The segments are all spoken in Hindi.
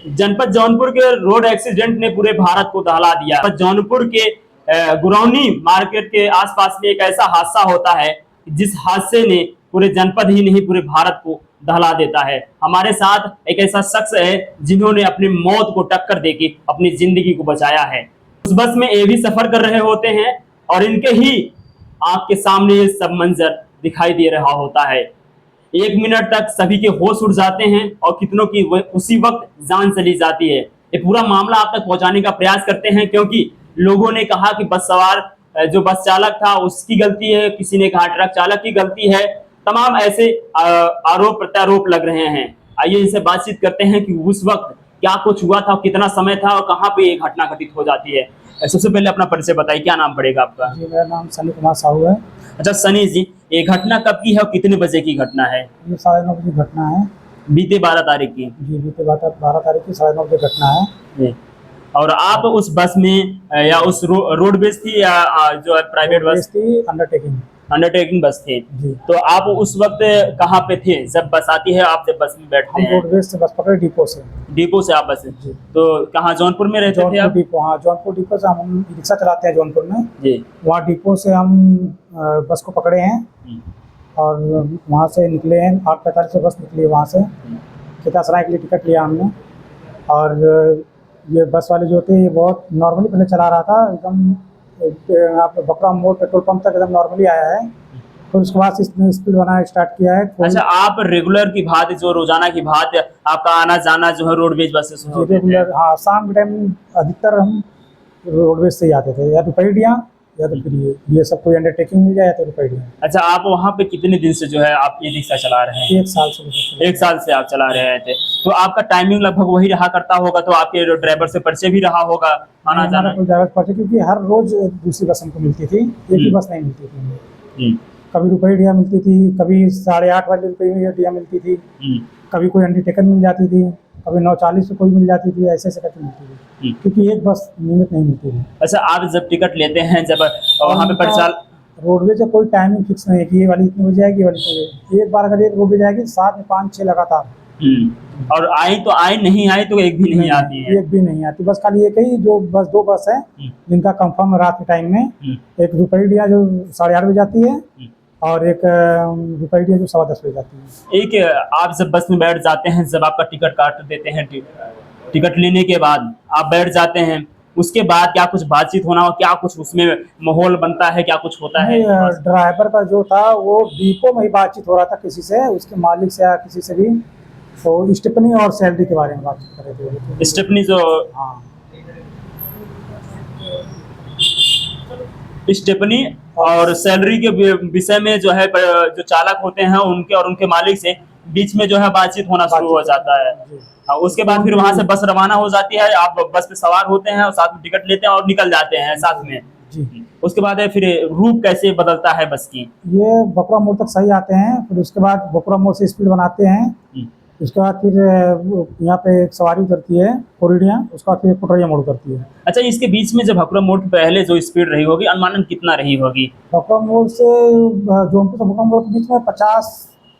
जनपद जौनपुर के रोड एक्सीडेंट ने पूरे भारत को दहला दिया। जौनपुर के गुरौनी मार्केट के आसपास में एक ऐसा हादसा होता है जिस हादसे ने पूरे जनपद ही नहीं पूरे भारत को दहला देता है। हमारे साथ एक ऐसा शख्स है जिन्होंने अपनी मौत को टक्कर देके अपनी जिंदगी को बचाया है। उस बस में ये भी सफर कर रहे होते हैं और इनके ही आंख के सामने ये सब मंजर दिखाई दे रहा होता है। 1 मिनट तक सभी के होश उड़ जाते हैं और कितनों की उसी वक्त जान चली जाती है। ये पूरा मामला आप तक पहुंचाने का प्रयास करते हैं क्योंकि लोगों ने कहा कि बस सवार जो बस चालक था उसकी गलती है, किसी ने कहा ट्रक चालक की गलती है। तमाम ऐसे आरोप प्रत्यारोप लग रहे हैं। आइए इनसे बातचीत करते हैं कि उस वक्त क्या कुछ हुआ था, कितना समय था और कहाँ पे ये घटना घटित हो जाती है। सबसे पहले अपना परिचय बताइए, क्या नाम पड़ेगा आपका? जी, मेरा नाम सनी कुमार साहू है। अच्छा सनी जी, ये घटना कब की है और कितने बजे की घटना है? ये 9:30 बजे घटना है। बीते 12 तारीख की। जी, बीते 12 तारीख की 9:30 बजे घटना है। जी। और आप उस बस में या उस रोडवेज थी या जो है प्राइवेट बस थी? अंडरटेकिंग बस थी। जी। तो आप उस वक्त कहाँ पे थे जब बस आती है, आप जब बस में बैठते हैं? हम रोडवेज से बस पकड़े, डिपो से आप बस? जी। तो कहाँ जौनपुर में रहते थे आप? डिपो, हाँ, जौनपुर डिपो से हम रिक्शा चलाते हैं जौनपुर में। जी। वहाँ डिपो से हम बस को पकड़े हैं और वहाँ से निकले हैं। 8:45 से बस निकली है वहाँ से। खितासराय के लिए टिकट लिया हमने और ये बस वाले जो थे ये बहुत नॉर्मली पहले चला रहा था, एकदम यहाँ पे बकरा मोड़ पेट्रोल पंप तक एकदम नॉर्मली आया है। फिर उसके बाद इसने स्पीड बनाना स्टार्ट किया है। अच्छा, आप रेगुलर की भांति जो रोजाना की भांति आपका आना जाना जो है रोडवेज बसेस में होते थे? रेगुलर, हाँ, शाम के टाइम अधिकतर हम रोडवेज से ही आते थे, या तो पैडिया या तो फिर ये सब कोई अंडरटेकिंग मिल जाए या तो रुपैडिया। अच्छा, आप वहाँ पे कितने दिन से जो है आप ये रिक्शा चला रहे हैं? 1 साल से। 1 साल से आप चला रहे थे, तो आपका टाइमिंग लगभग वही रहा करता होगा, तो आपके ड्राइवर से परिचय भी रहा होगा आना जाना? कोई ड्राइवर परिचय, क्योंकि हर रोज दूसरी बस हमको मिलती थी, एक ही बस नहीं मिलती थी। कभी रुपैडिया मिलती थी, कभी 8:30 वाली रुपैडिया मिलती थी, कभी कोई अंडरटेकर मिल जाती थी, कभी 9:40 से कोई मिल जाती थी, ऐसे करके मिलती थी, क्योंकि एक बस नियमित नहीं मिलती थी। अच्छा, आप जब टिकट लेते हैं, जब वहाँ पे परिचाल रोडवेज का कोई टाइमिंग फिक्स नहीं है कि ये वाली इतनी बजे आएगी, ये वाली एक बार अगर एक रोडवेज आएगी साथ में 5-6 लगातार। और आई तो आई, नहीं आई तो एक भी नहीं आती है। एक भी नहीं आती, बस खाली एक ही जो बस 2 बस है जिनका कंफर्म है रात के टाइम में। एक रुपैडिया जो 8:30 बजे आती है और एक रुपैडिया जो 10:15 बजे जाती है। एक आप जब बस में बैठ जाते हैं, जब आपका टिकट काट देते हैं, टिकट लेने के बाद आप बैठ जाते हैं, उसके बाद क्या कुछ बातचीत होना हो, क्या कुछ उसमें माहौल बनता है, क्या कुछ होता है? ड्राइवर का जो था वो डिपो में ही बातचीत हो रहा था किसी से, उसके मालिक से या किसी से भी, तो स्टेपनी और सैलरी के बारे में बातचीत कर रहे थे। स्टेपनी जो, हाँ, स्टेपनी और सैलरी के विषय में जो है जो चालक होते हैं उनके और उनके मालिक से बीच में जो है बातचीत होना शुरू हो जाता है। उसके बाद फिर वहां से बस रवाना हो जाती है, आप बस पे सवार होते हैं और साथ में टिकट लेते हैं और निकल जाते हैं साथ में। उसके बाद फिर रूट कैसे बदलता है बस की? ये बकरा मोड़ तक सही आते हैं, फिर उसके बाद बकरा मोड़ से स्पीड बनाते हैं। उसके बाद फिर यहाँ पे एक सवारी उतरती है कोरिडिया, उसके बाद फिर कोटरिया मोड़ उतरती है। अच्छा, इसके बीच में जब भकुरा मोड़ पहले जो स्पीड रही होगी, अनुमानन कितना रही होगी? भकुरा मोड़ से जौनपुर से भकुरा मोड़ के बीच में 50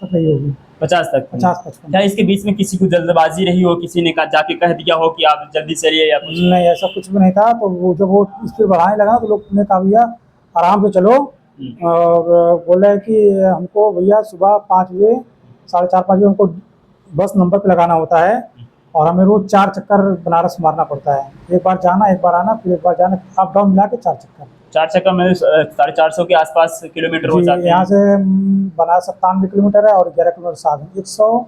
तक रही होगी। 50 तक? 50-55। क्या इसके बीच में किसी को जल्दबाजी रही हो, किसी ने जाके कह दिया हो कि आप जल्दी चलिए या कुछ? नहीं, ऐसा कुछ भी नहीं था। तो वो जब वो स्पीड बढ़ाने लगा तो लोग ने कहा भैया आराम से चलो, और बोले कि हमको भैया सुबह 5 बजे 4:30-5 बजे हमको बस नंबर पे लगाना होता है और हमें रोज 4 चक्कर बनारस मारना पड़ता है। एक बार जाना, एक बार आना, फिर एक बार जाना, अप डाउन मिला के 4 चक्कर। 4 चक्कर में 450 के आसपास किलोमीटर हो जाते हैं। यहाँ से बनारस 97 किलोमीटर है और 11 किलोमीटर साधन, 100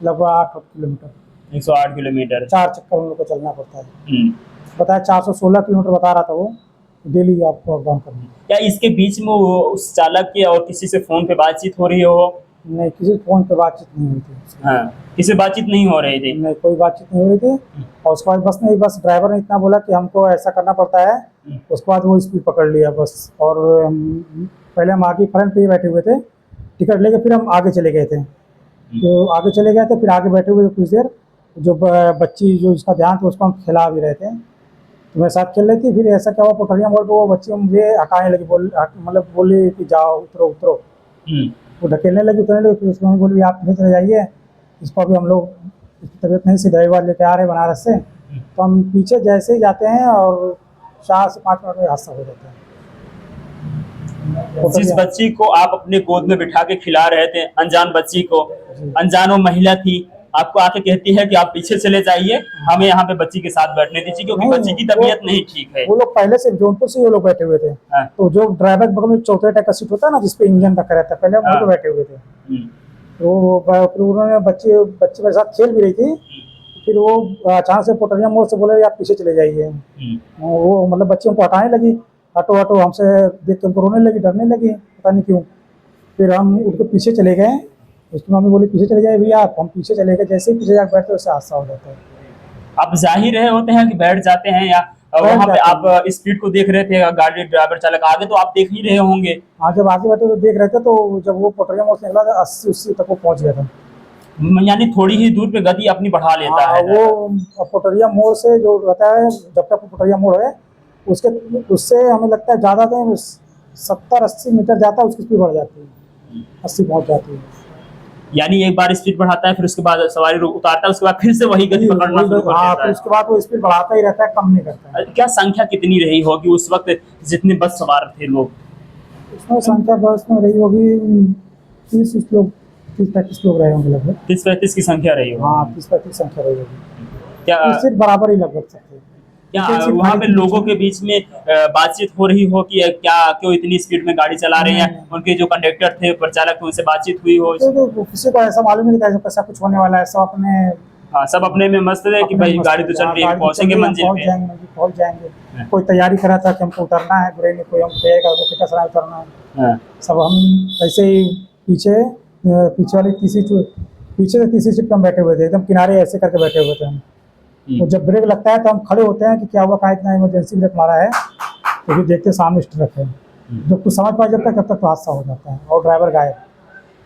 लगभग 8 किलोमीटर, 108 किलोमीटर 4 चक्कर उन लोग को चलना पड़ता है। बताया 416 किलोमीटर बता रहा था वो डेली आपको अप डाउन करना। क्या इसके बीच में वो उस चालक के और किसी से फोन पे बातचीत हो रही हो? नहीं, किसी फोन पे बातचीत नहीं हुई थी। हाँ, किसी से बातचीत नहीं हो रही थी? नहीं, कोई बातचीत नहीं हो रही थी। और उसके बाद बस ड्राइवर ने इतना बोला कि हमको ऐसा करना पड़ता है, उसके बाद वो स्पीड पकड़ लिया बस। और पहले हम आगे फ्रंट पे ही बैठे हुए थे, टिकट लेके फिर हम आगे चले गए थे। तो आगे चले गए थे, फिर आगे बैठे हुए थे कुछ देर, जो बच्ची जो इसका ध्यान था उसको हम खिला भी रहे थे, तो मेरे साथ चल रही थी। फिर ऐसा क्या हुआ, कोटरिया मोड़ पर वो बच्ची मुझे हटाने लगी, मतलब बोली कि जाओ उतरो उतरो। वो ढकेलने लगी, उतरने लगी, फिर उसको बोली आप नहीं चले जाइए, इसको अभी हम लोग इसकी तबीयत नहीं सी, दवाई लेके आ रहे बनारस से, तो हम पीछे जैसे ही जाते हैं और 4 से 5 मिनट में हादसा हो जाता है। जिस बच्ची को आप अपने गोद में बिठा के खिला रहे थे, अनजान बच्ची को, अनजान वो महिला थी, आपको आके कहती है कि आप पीछे चले जाइए, हमें यहाँ पे बच्ची के साथ बैठने दीजिए क्योंकि नहीं, बच्ची की तबीयत नहीं ठीक है। वो लोग पहले से जौनपुर से वो लोग बैठे हुए थे। हाँ। तो जो ड्राइवर के बगल में चौथे टाइप का सीट होता है ना, जिसपे इंजन रखा रहता है, पहले हम वहाँ पे हाँ। बैठे हुए थे। हम्म, तो फिर उन्होंने बच्ची मेरे साथ खेल भी रही थी, फिर वो अचानक से पोटरिया मोड़ से बोले आप पीछे चले जाइए। वो मतलब बच्ची हमको हटाने लगी, हटो हटो, हमसे देख के हमको रोने लगी, डरने लगी, पता नहीं क्यों। फिर हम उनके पीछे चले गए, उसकी मम्मी बोली पीछे चले जाए भैया आप, हम पीछे चले गए, जैसे ही पीछे जाकर बैठते उससे हादसा हो जाता है। आप जा ही रहे होते हैं कि बैठ जाते हैं, या वहाँ पे आप स्पीड को देख रहे थे, गाड़ी ड्राइवर चालक आगे तो आप देख ही रहे होंगे। हाँ, जब आगे बैठे तो देख रहे थे, तो जब वो पोटरिया मोड़ से निकला था 80-80 तक वो पहुंच गया था। यानी थोड़ी ही दूर पे गति अपनी बढ़ा लेता हाँ, है। वो पोटरिया मोड़ से जो रहता है, जब तक पोटरिया मोड़ है उसके उससे हमें लगता है ज़्यादा तो 70-80 मीटर जाता है, उसकी स्पीड बढ़ जाती है, 80 पहुंच जाती है। यानी एक बार स्पीड बढ़ाता है, फिर उसके बाद सवारी उतारता है, उसके बाद फिर से वही गति पकड़ना शुरू कर हाँ, देता तो है। उसके बाद वो स्पीड बढ़ाता ही रहता है, कम नहीं करता है। क्या संख्या कितनी रही होगी उस वक्त जितने बस सवार थे लोग? उसमें संख्या बस में रही होगी 30 लोग, 30-35 लोग रहे होंगे लगभग। 30-35 की संख्या रही होगी। हाँ, 30-35 संख्या रही होगी, क्या सिर्फ बराबर ही लगभग सकते। क्या वहाँ पे लोगों के बीच में बातचीत हो रही हो कि क्या क्यों इतनी स्पीड में गाड़ी चला रहे हैं, उनके जो कंडक्टर थे, प्रचालक थे, उनसे बातचीत हुई हो? तो किसी को ऐसा मालूम नहीं था ऐसा कुछ होने वाला है, सब अपने हाँ, सब अपने में मस्त है कि भाई गाड़ी तो चल रही है, पहुंचेंगे मंजिल पे। पहुंच जाएंगे। कोई तैयारी करा था कि हमको उतरना है बुरेली, कोई हमको कहेगा वो कितना सारा उतरना है। हाँ। सब हम ऐसे ही पीछे वाली पीछे से तीसरी सीट पर हम बैठे हुए थे, एकदम किनारे ऐसे करके बैठे हुए थे हम। तो जब ब्रेक लगता है तो हम खड़े होते हैं कि क्या हुआ, कहाँ इतना इमरजेंसी ब्रेक मारा है, तो फिर देखते सामने ट्रक है। जब कुछ समझ पाए जब तक तो हादसा हो जाता है और ड्राइवर गायब।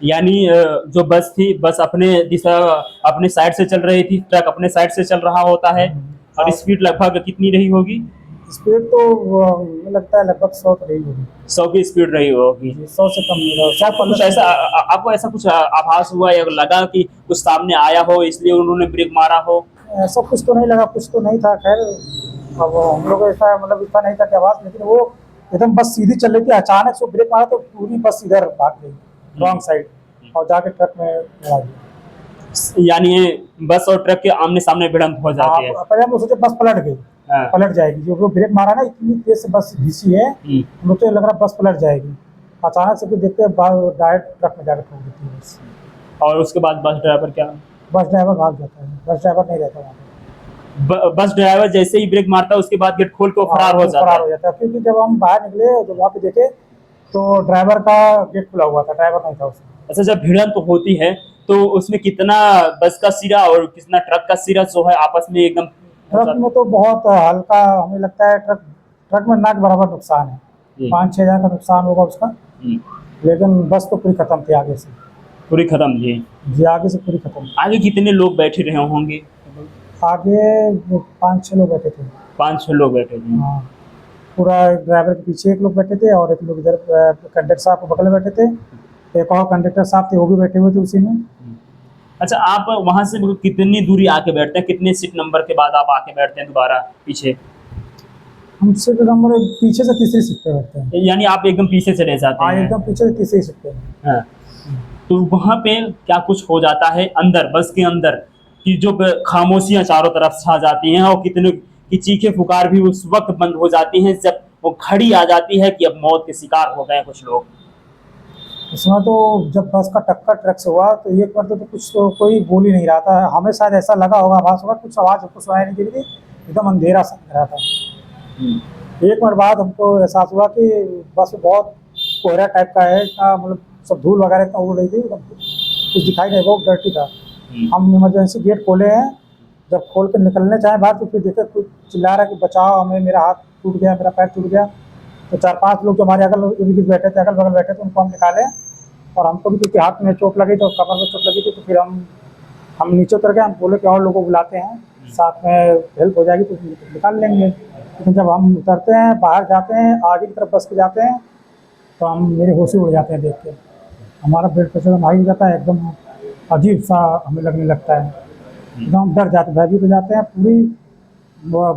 यानी जो बस थी, बस अपने दिशा अपने साइड से चल रही थी, ट्रक अपने साइड से चल रहा होता है। और स्पीड लगभग कितनी रही होगी? स्पीड तो मुझे लगता है लगभग 100 तो रही होगी। 100 की स्पीड रही होगी। 100 से कम नहीं रहा। क्या कुछ ऐसा आपको ऐसा कुछ आभास हुआ या लगा कि कुछ सामने आया हो इसलिए उन्होंने ब्रेक मारा हो? ऐसा कुछ तो नहीं लगा, कुछ तो नहीं था। खैर, अब हम लोग ऐसा मतलब इतना नहीं था कि आवाज़, लेकिन वो एकदम बस सीधी चल रही थी, अचानक से ब्रेक मारा तो पूरी बस इधर भाग गई रॉन्ग साइड और जाके ट्रक में लगा दी। यानी बस और ट्रक के आमने सामने भिड़ंत हो जाती है। पहले हम सोचे बस पलट गई, पलट जाएगी, जो ब्रेक मारा ना इतनी तेज से बस घिसी है, मुझे लग रहा बस पलट जाएगी। अचानक से फिर देखते हैं डायरेक्ट ट्रक में जाकर ठोक देती है बस। और उसके बाद बस ड्राइवर क्या? बस ड्राइवर भाग जाता है, बस ड्राइवर नहीं रहता वहाँ पे। बस ड्राइवर जैसे ही ब्रेक मारता है उसके बाद गेट खोल के फरार हो जाता है। क्योंकि जब हम बाहर निकले तो वहाँ पे देखे तो ड्राइवर का गेट खुला हुआ था, ड्राइवर नहीं था उसमें। अच्छा, जब भिड़ंत तो होती है तो उसमें कितना बस का सिरा और कितना ट्रक का सिरा जो है आपस में एकदम? ट्रक में तो बहुत हल्का, हमें लगता है ट्रक में नाक बराबर नुकसान है, 5-6 हज़ार का नुकसान होगा उसका। लेकिन बस तो पूरी खत्म थी आगे से, पूरी खत्म थी जी, आगे से पूरी खत्म। आगे कितने लोग बैठे रहे होंगे? आगे 5-6 लोग बैठे थे। 5-6 लोग बैठे थे। हाँ, पूरा ड्राइवर के पीछे एक लोग बैठे थे और एक लोग इधर कंडक्टर साहब के बगल में बैठे थे, एक और कंडक्टर साहब थे वो भी बैठे हुए थे उसी में। अच्छा, आप वहां से कितनी दूरी आके बैठते हैं, कितने सीट नंबर के बाद आप आके बैठते हैं दोबारा पीछे? हम सीट नंबर पीछे से तीसरी सीट पे बैठते हैं। यानी आप एकदम पीछे चले जाते हैं? एकदम पीछे से तीसरी सीट पे। हाँ। तो वहां पे क्या कुछ हो जाता है अंदर, बस के अंदर, कि जो खामोशियां चारों तरफ छा जाती हैं और कितने की चीखें पुकार भी उस वक्त बंद हो जाती हैं जब वो घड़ी आ जाती है कि अब मौत के शिकार हो गए कुछ लोग? इसमें तो जब बस का टक्कर ट्रक से हुआ तो एक बार तो कुछ तो कोई बोल ही नहीं रहा था, हमें शायद ऐसा लगा होगा, आवाज़ होगा, कुछ आवाज़ हमको सुनाई नहीं दे रही थी, एकदम अंधेरा सा लग रहा था। एक मिनट बाद हमको एहसास हुआ कि बस बहुत कोहरा टाइप का है, मतलब सब धूल वगैरह इतना उड़ रही थी, कुछ दिखाई नहीं, बहुत डर्टी था। हम इमरजेंसी गेट खोले हैं, जब खोल के निकलने चाहे बाहर तो फिर देखे कुछ चिल्ला रहा है कि बचाओ हमें, मेरा हाथ टूट गया, मेरा पैर टूट गया। तो 4-5 लोग जो हमारे अगल बैठे थे, अगल बगल बैठे थे, उनको हम निकाले और हमको भी क्योंकि हाथ में चोट लगी तो कमर में चोट लगी थी, तो फिर हम नीचे उतर गए। हम बोले कि और लोगों को बुलाते हैं, साथ में हेल्प हो जाएगी तो निकाल लेंगे। लेकिन जब हम उतरते हैं, बाहर जाते हैं, आगे की तरफ बस पे जाते हैं, तो हम मेरे होश ही उड़ जाते हैं देख के। हमारा ब्लड प्रेशर हाई हो जाता है, एकदम अजीब सा हमें लगने लगता है। एकदम डर जाते, भयभीत हो जाते हैं। पूरी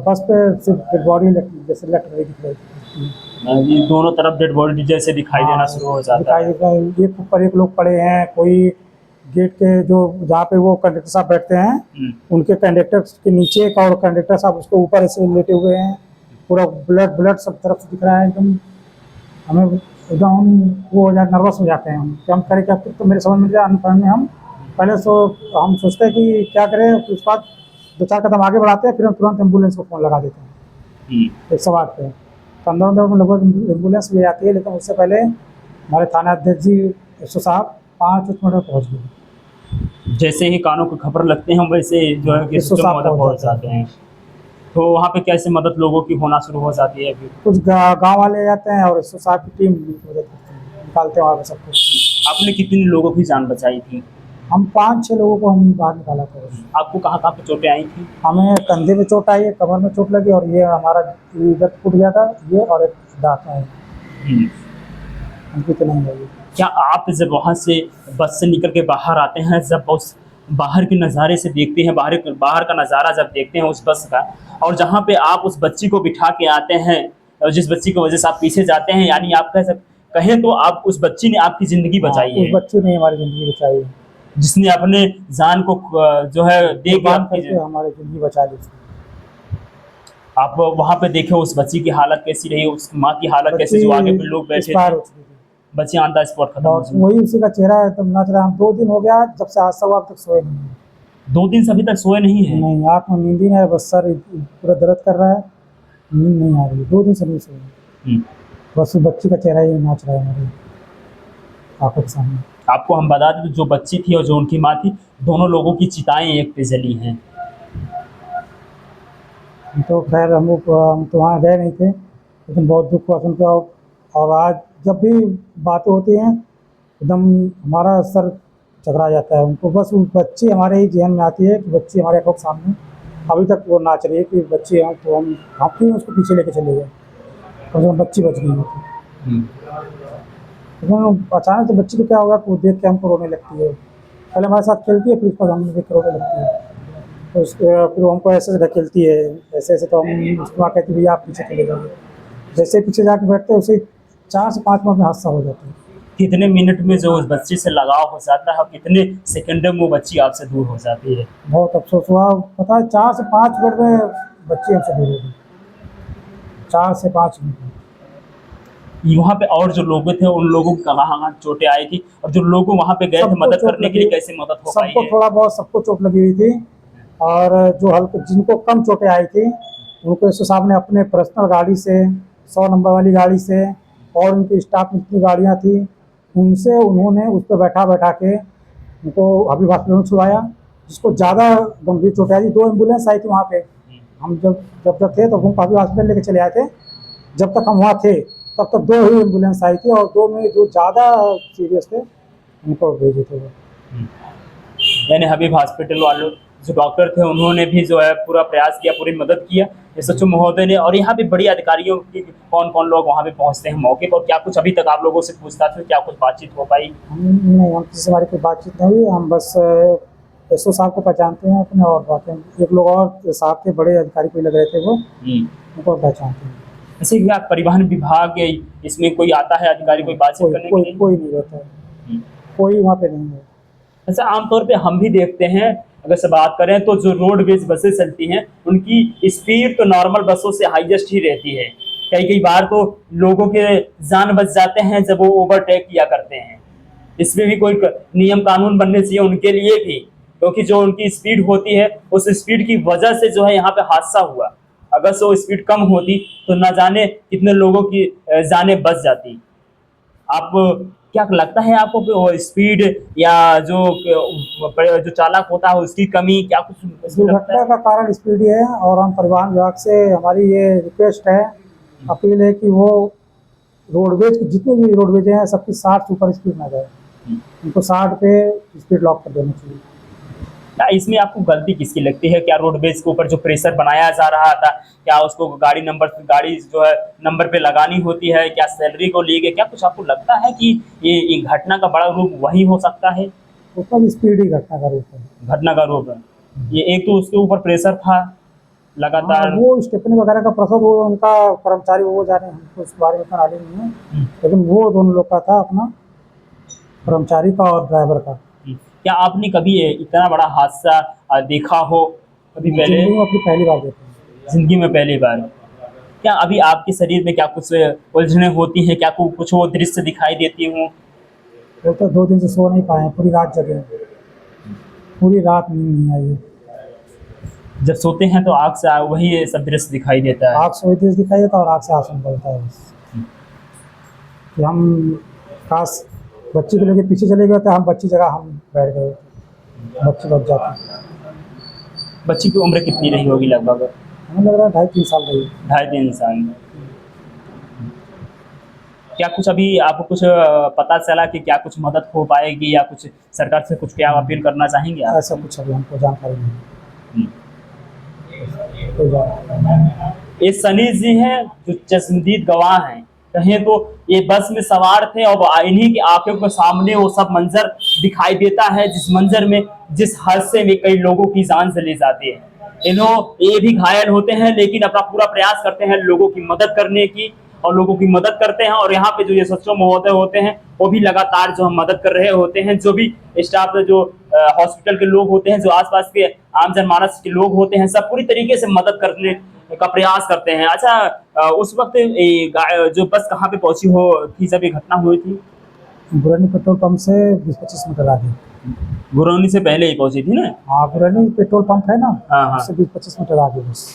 बस पे सिर्फ डेड बॉडी जैसे लट रही दिख रही थी। ये दोनों तरफ डेड बॉडी जैसे दिखाई देना हाँ, शुरू हो जाता दिखाई है। देता है। एक ऊपर एक लोग पड़े हैं, कोई गेट के जो जहाँ पे वो कंडक्टर साहब बैठते हैं, उनके कंडक्टर के नीचे एक और कंडक्टर साहब उसके ऊपर ऐसे लेटे हुए हैं। पूरा ब्लड ब्लड सब तरफ से दिख रहा है एकदम। हमें एकदम वो हो जाए, नर्वस हो जाते हैं हम कि हम करें क्या। फिर तो मेरे समझ में नहीं अनपढ़ में हम पहले हम सोचते हैं कि क्या करें, फिर उसके बाद 2-4 कदम आगे बढ़ाते हैं, फिर हम तुरंत एम्बुलेंस को फ़ोन लगा देते हैं 108 पे। 15 मिनट में लगभग एम्बुलेंस ले आती है, लेकिन उससे पहले हमारे थाना अध्यक्ष जी एसओ साहब 5 मिनट में पहुँच गए। जैसे ही कानों को खबर लगते हैं वैसे जो है कि 107 सिस्टम मदद पहुंच पहुंच जाते हैं। तो वहाँ पे कैसे मदद लोगों की होना शुरू हो जाती है फिर? कुछ गाँव वाले जाते हैं और एसओ साहब की टीम मदद करते हैं, निकालते हैं वहाँ पे सब कुछ। आपने कितने लोगों की जान बचाई थी? हम 5-6 लोगों को हम बाहर निकाला था। आपको कहाँ कहाँ पे चोटें आई थी? हमें कंधे में चोट आई है, कमर में चोट लगी, और ये हमारा इधर फूट गया था ये, और एक दांत है। हम्म। हमको इतना ही लगी। क्या आप जब वहाँ से बस से निकल के बाहर आते हैं, जब उस बाहर के नज़ारे से देखते हैं, बाहर का नज़ारा जब देखते हैं उस बस का, और जहाँ पे आप उस बच्ची को बिठा के आते हैं और जिस बच्ची की वजह से आप पीछे जाते हैं, यानी आप कहें तो आप उस बच्ची ने आपकी ज़िंदगी बचाई उस है, बच्चे ने हमारी जिंदगी बचाई है, जिसने अपने जान को जो है दे के कुर्बान आपकी करके हमारी जिंदगी बचा ली। आप वहाँ पे देखे उस बच्ची की हालत कैसी रही, उस माँ की हालत कैसी, जो आगे पे लोग बैठे एक्सपायर थे, हो चुकी थी। बच्ची ऑन द स्पॉट खत्म हो और चुकी। वही उसी का चेहरा एकदम नाच रहा। हम 2 दिन हो गया जब से हादसा हुआ, अब तक सोए नहीं हैं। 2 दिन से अभी तक सोए नहीं है? नहीं, आँख में नींद ही नहीं है, बस सर पूरा दर्द कर रहा है, नींद नहीं आ रही है। 2 दिन से नहीं सोए, बस उस बच्ची का चेहरा ही नाच रहा है हमारी आंखों के सामने। आपको हम बता दें तो जो बच्ची थी और जो उनकी माँ थी, दोनों लोगों की चिताएं एक पे जली हैं। तो खैर हम तो वहाँ गए नहीं थे, लेकिन बहुत दुख हुआ सुन के। और आज जब भी बातें होती हैं एकदम हमारा सर चकरा जाता है। उनको बस वो बच्ची हमारे ही ज़हन में आती है कि बच्ची हमारे आँखों के सामने अभी तक वो नाच रही है कि बच्ची है, तो हम क्यों उसको पीछे लेके चले गए, कम से कम बच्ची बच गई थी। लेकिन अचानक से बच्ची को क्या होगा कि वो देख के हमको रोने लगती है। पहले हमारे साथ खेलती है, फिर उसको हम देख के रोने लगती है। तो फिर वो हमको ऐसे ढकेलती है, ऐसे ऐसे, तो हम उसको कहती है भैया आप पीछे चले जाइए। जैसे पीछे जाके बैठते हैं उसे 4 से 5 मिनट में हादसा हो जाता है। कितने मिनट में जो उस बच्ची से लगाव हो जाता है और कितने सेकंड में वो बच्ची आपसे दूर हो जाती है? बहुत अफसोस हुआ, पता है 4 से 5 मिनट में बच्ची हमसे दूर हो गई। 4 से 5 मिनट में। वहाँ पे और जो लोग थे उन लोगों को कहाँ कहाँ चोटें आई थी, और जो लोग वहाँ पे गए थे सबको मदद चोट करने के लिए लगी, कैसे मदद हो पाई सबको है? थोड़ा बहुत सबको चोट लगी हुई थी। और जो हल्के जिनको कम चोटें आई थी उनको एसओ साहब ने अपने पर्सनल गाड़ी से, 100 नंबर वाली गाड़ी से, और उनकी स्टाफ में जितनी गाड़ियाँ थी उनसे उन्होंने उस पर बैठा के उनको अभी हॉस्पिटल में छुड़ाया। जिसको ज़्यादा गंभीर चोटें आई थी, 2 एम्बुलेंस आई थी वहाँ पे। हम जब तक थे तो हम अभी हॉस्पिटल लेके चले आए थे। जब तक हम वहाँ थे तब तक 2 ही एम्बुलेंस आई थी, और 2 में जो ज़्यादा सीरियस थे उनको भेजे थे। यानी हबीब हॉस्पिटल वालों जो डॉक्टर थे उन्होंने भी जो है पूरा प्रयास किया, पूरी मदद किया एसएचओ महोदय ने। और यहाँ पे बड़ी अधिकारियों की कौन कौन लोग वहाँ पे पहुँचते हैं मौके पर, क्या कुछ अभी तक आप लोगों से पूछताछ हुई, क्या कुछ बातचीत हो पाई? नहीं, हम किसी से हमारी कोई बातचीत नहीं हुई। हम बस एसओ साहब को पहचानते हैं अपने, और बातें एक लोग और साहब के बड़े अधिकारी कोई लग रहे थे, वो उनको पहचानते हैं। ऐसे क्या परिवहन विभाग इसमें कोई आता है अधिकारी, कोई बातचीत करने के लिए? कोई नहीं रहता है, कोई वहाँ पे नहीं है। ऐसा आमतौर पे हम भी देखते हैं, अगर से बात करें तो जो रोडवेज बसें चलती हैं उनकी स्पीड तो नॉर्मल बसों से हाईएस्ट ही रहती है। कई बार तो लोगों के जान बच जाते हैं जब वो ओवरटेक किया करते हैं। इसमें भी कोई नियम कानून बनने चाहिए उनके लिए भी, क्योंकि जो उनकी स्पीड होती है उस स्पीड की वजह से जो है यहाँ पे हादसा हुआ। अगर से वो स्पीड कम होती तो ना जाने कितने लोगों की जानें बच जाती। आप क्या लगता है आपको कि वो स्पीड या जो चालक होता है उसकी कमी, क्या कुछ इसमें लगता दुर्घटना है? का कारण स्पीड ही है। और हम परिवहन विभाग से हमारी ये रिक्वेस्ट है, अपील है कि वो रोडवेज की जितनी भी रोडवेज हैं सबकी 60 से ऊपर स्पीड ना जाए। उनको 60 पे स्पीड लॉक कर देना चाहिए। क्या इसमें आपको गलती किसकी लगती है? क्या रोडवेज के ऊपर जो प्रेशर बनाया जा रहा था, क्या उसको गाड़ी जो है नंबर पे लगानी होती है? क्या सैलरी को लेके क्या कुछ आपको लगता है कि ये घटना का बड़ा रूप वही हो सकता है? उसका भी स्पीड ही घटना का रूप है। घटना का रूप है। ये एक तो उसके ऊपर प्रेशर था हाँ, लगातार। वो स्टेपनी वगैरह का प्रसव वो उनका कर्मचारी वो जाने हमको उस बारे में इतना नॉलेज नहीं है, लेकिन वो दोनों लोग का था अपना, कर्मचारी का और ड्राइवर का। क्या आपने कभी इतना बड़ा हादसा देखा हो कभी पहले? जिंदगी में अपनी पहली बार देखा। जिंदगी में पहली बार। क्या अभी आपके शरीर में क्या कुछ उलझने होती हैं, क्या कुछ वो दृश्य दिखाई देती हूँ? वो तो 2 दिन से सो नहीं पाए हैं, पूरी रात जगे हैं, पूरी रात नींद नहीं आई है। जब सोते हैं तो आँख से वही सब दृश्य दिखाई देता है। आँख से वही दृश्य दिखाई देता है और आँख से आंसू निकलता है बस। कि हम काश बच्ची को लेके पीछे चले गए थे, हम बच्ची जगह हम बैठ गए, बच्ची बच जाती। बच्ची की उम्र कितनी रही होगी लगभग? हमें लग रहा है 2.5-3 साल रही। 2.5-3 साल। क्या कुछ अभी आपको कुछ पता चला कि क्या कुछ मदद हो पाएगी या कुछ सरकार से कुछ क्या अपील करना चाहेंगे आप? ऐसा कुछ अभी हमको जानकारी नहीं हम्म। है, कोई जानकारी नहीं। ये सनी जी हैं जो चश्मदीद गवाह हैं। कहें तो ये बस में सवार थे और इन्हीं की आंखों के सामने वो सब मंजर दिखाई देता है, जिस मंजर में जिस हादसे में कई लोगों की जान चली जाती है। ये भी घायल होते हैं लेकिन अपना पूरा प्रयास करते हैं लोगों की मदद करने की और लोगों की मदद करते हैं। और यहाँ पे जो ये सच्चो महोदय होते हैं वो भी लगातार जो हम मदद कर रहे होते हैं, जो भी स्टाफ जो हॉस्पिटल के लोग होते हैं, जो आसपास के आम जनमानस के लोग होते हैं, सब पूरी तरीके से मदद करने का प्रयास करते हैं। अच्छा, उस वक्त जो बस कहाँ पे पहुंची हो थी जब ये घटना हुई थी? गुरानी पेट्रोल पंप से 20-25 मीटर आगे। गुरौनी से पहले ही पहुंची थी ना? हाँ, गुरानी पेट्रोल पंप है ना, हाँ हाँ। उससे 20-25 मीटर आगे बस।